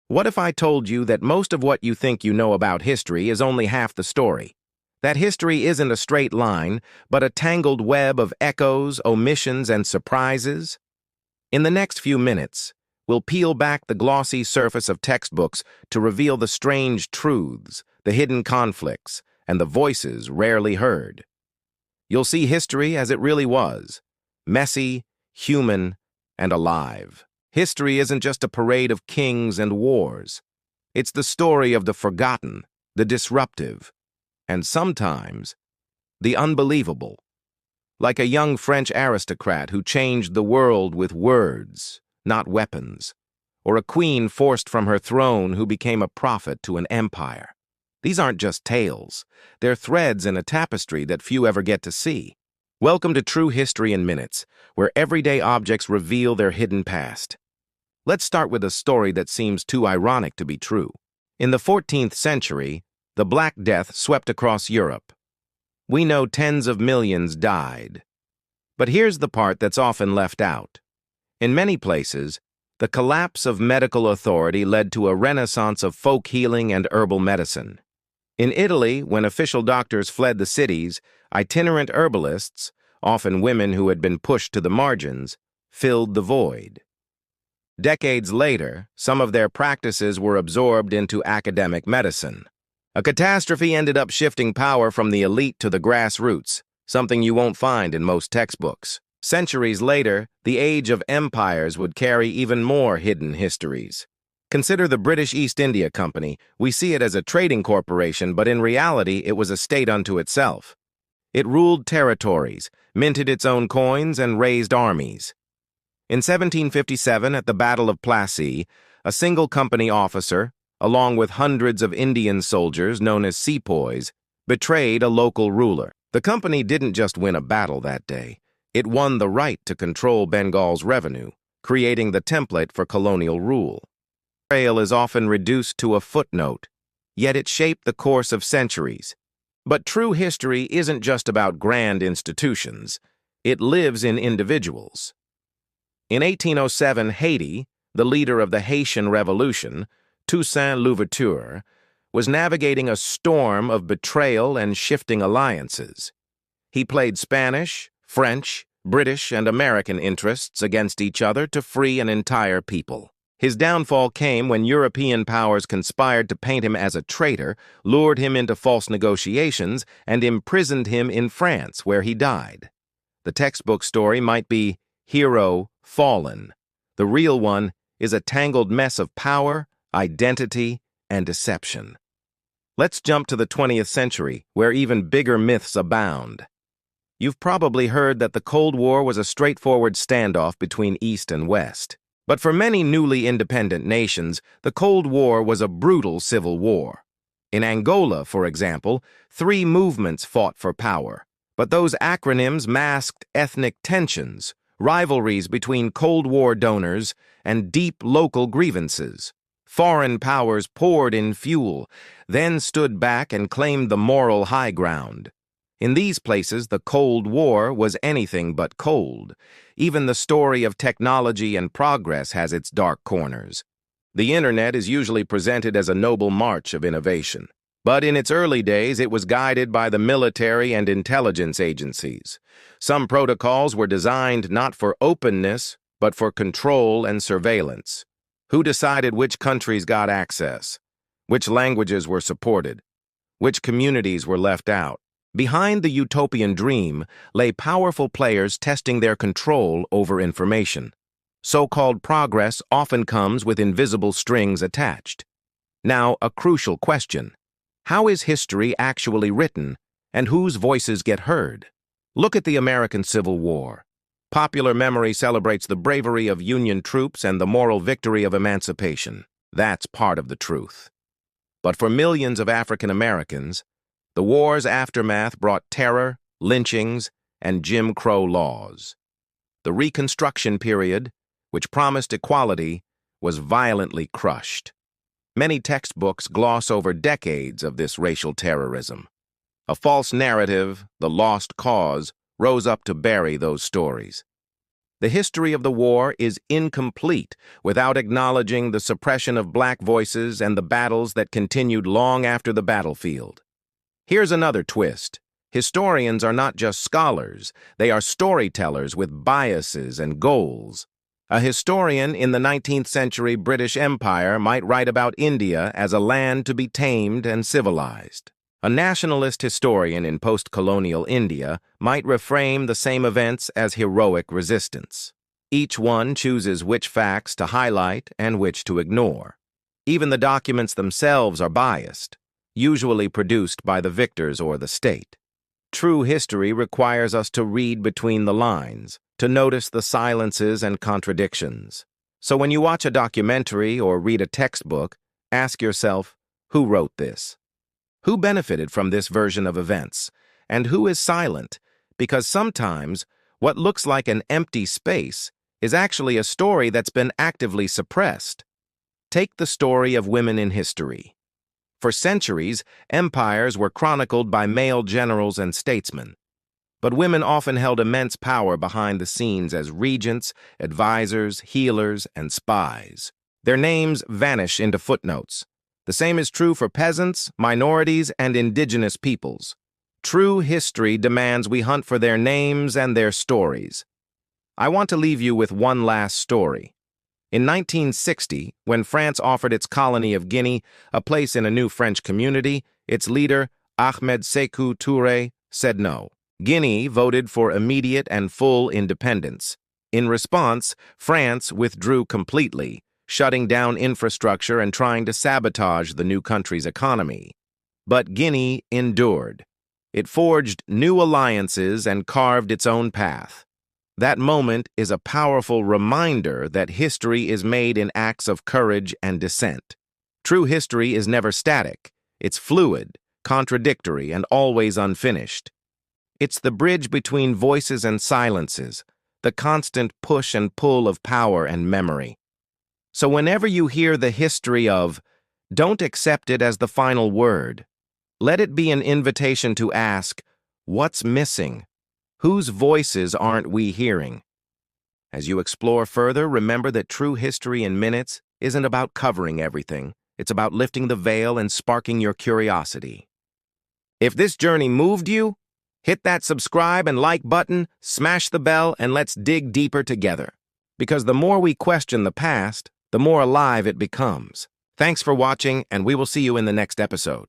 What if I told you that most of what you think you know about history is only half the story? That history isn't a straight line, but a tangled web of echoes, omissions, and surprises? In the next few minutes, we'll peel back the glossy surface of textbooks to reveal the strange truths, the hidden conflicts, and the voices rarely heard. You'll see history as it really was: messy, human, and alive. History isn't just a parade of kings and wars. It's the story of the forgotten, the disruptive, and sometimes the unbelievable. Like a young French aristocrat who changed the world with words, not weapons, or a queen forced from her throne who became a prophet to an empire. These aren't just tales. They're threads in a tapestry that few ever get to see. Welcome to True History in Minutes, where everyday objects reveal their hidden past. Let's start with a story that seems too ironic to be true. In the 14th century, the Black Death swept across Europe. We know tens of millions died. But here's the part that's often left out. In many places, the collapse of medical authority led to a renaissance of folk healing and herbal medicine. In Italy, when official doctors fled the cities, itinerant herbalists, often women who had been pushed to the margins, filled the void. Decades later, some of their practices were absorbed into academic medicine. A catastrophe ended up shifting power from the elite to the grassroots, something you won't find in most textbooks. Centuries later, the age of empires would carry even more hidden histories. Consider the British East India Company. We see it as a trading corporation, but in reality, it was a state unto itself. It ruled territories, minted its own coins, and raised armies. In 1757, at the Battle of Plassey, a single company officer, along with hundreds of Indian soldiers known as sepoys, betrayed a local ruler. The company didn't just win a battle that day. It won the right to control Bengal's revenue, creating the template for colonial rule. Betrayal is often reduced to a footnote, yet it shaped the course of centuries. But true history isn't just about grand institutions. It lives in individuals. In 1807, Haiti, the leader of the Haitian Revolution, Toussaint Louverture, was navigating a storm of betrayal and shifting alliances. He played Spanish, French, British, and American interests against each other to free an entire people. His downfall came when European powers conspired to paint him as a traitor, lured him into false negotiations, and imprisoned him in France, where he died. The textbook story might be hero fallen. The real one is a tangled mess of power, identity, and deception. Let's jump to the 20th century, where even bigger myths abound. You've probably heard that the Cold War was a straightforward standoff between East and West. But for many newly independent nations, the Cold War was a brutal civil war. In Angola, for example, 3 movements fought for power. But those acronyms masked ethnic tensions, rivalries between Cold War donors, and deep local grievances. Foreign powers poured in fuel, then stood back and claimed the moral high ground. In these places, the Cold War was anything but cold. Even the story of technology and progress has its dark corners. The internet is usually presented as a noble march of innovation. But in its early days, it was guided by the military and intelligence agencies. Some protocols were designed not for openness, but for control and surveillance. Who decided which countries got access? Which languages were supported? Which communities were left out? Behind the utopian dream lay powerful players testing their control over information. So-called progress often comes with invisible strings attached. Now, a crucial question. How is history actually written, and whose voices get heard? Look at the American Civil War. Popular memory celebrates the bravery of Union troops and the moral victory of emancipation. That's part of the truth. But for millions of African Americans, the war's aftermath brought terror, lynchings, and Jim Crow laws. The Reconstruction period, which promised equality, was violently crushed. Many textbooks gloss over decades of this racial terrorism. A false narrative, the lost cause, rose up to bury those stories. The history of the war is incomplete without acknowledging the suppression of black voices and the battles that continued long after the battlefield. Here's another twist. Historians are not just scholars, they are storytellers with biases and goals. A historian in the 19th century British Empire might write about India as a land to be tamed and civilized. A nationalist historian in post-colonial India might reframe the same events as heroic resistance. Each one chooses which facts to highlight and which to ignore. Even the documents themselves are biased, usually produced by the victors or the state. True history requires us to read between the lines, to notice the silences and contradictions. So when you watch a documentary or read a textbook, ask yourself, who wrote this? Who benefited from this version of events? And who is silent? Because sometimes what looks like an empty space is actually a story that's been actively suppressed. Take the story of women in history. For centuries, empires were chronicled by male generals and statesmen. But women often held immense power behind the scenes as regents, advisors, healers, and spies. Their names vanish into footnotes. The same is true for peasants, minorities, and indigenous peoples. True history demands we hunt for their names and their stories. I want to leave you with one last story. In 1960, when France offered its colony of Guinea a place in a new French community, its leader, Ahmed Sékou Touré, said no. Guinea voted for immediate and full independence. In response, France withdrew completely, shutting down infrastructure and trying to sabotage the new country's economy. But Guinea endured. It forged new alliances and carved its own path. That moment is a powerful reminder that history is made in acts of courage and dissent. True history is never static. It's fluid, contradictory, and always unfinished. It's the bridge between voices and silences, the constant push and pull of power and memory. So whenever you hear the history of, don't accept it as the final word. Let it be an invitation to ask, what's missing? Whose voices aren't we hearing? As you explore further, remember that true history in minutes isn't about covering everything. It's about lifting the veil and sparking your curiosity. If this journey moved you, hit that subscribe and like button, smash the bell, and let's dig deeper together. Because the more we question the past, the more alive it becomes. Thanks for watching, and we will see you in the next episode.